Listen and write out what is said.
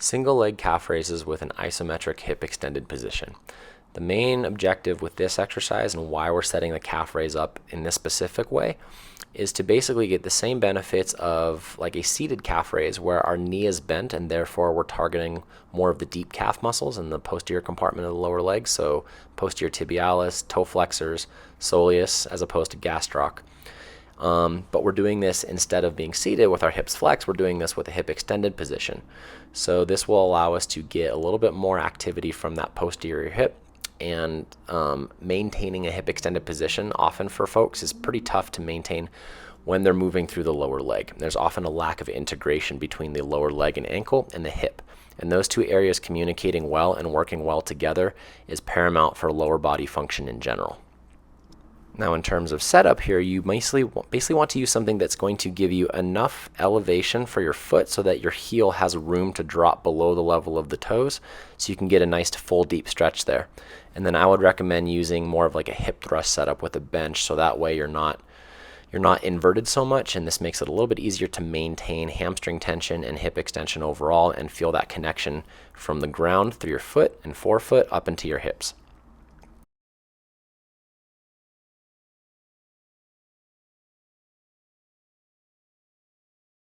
Single leg calf raises with an isometric hip extended position. The main objective with this exercise and why we're setting the calf raise up in this specific way is to basically get the same benefits of like a seated calf raise where our knee is bent and therefore we're targeting more of the deep calf muscles in the posterior compartment of the lower leg, so posterior tibialis, toe flexors, soleus, as opposed to gastroc. But we're doing this instead of being seated with our hips flexed, we're doing this with a hip extended position. So this will allow us to get a little bit more activity from that posterior hip, and maintaining a hip extended position often for folks is pretty tough to maintain when they're moving through the lower leg. There's often a lack of integration between the lower leg and ankle and the hip. And those two areas communicating well and working well together is paramount for lower body function in general. Now, in terms of setup here, you basically want to use something that's going to give you enough elevation for your foot so that your heel has room to drop below the level of the toes, so you can get a nice full deep stretch there. And then I would recommend using more of like a hip thrust setup with a bench, so that way you're not inverted so much, and this makes it a little bit easier to maintain hamstring tension and hip extension overall and feel that connection from the ground through your foot and forefoot up into your hips.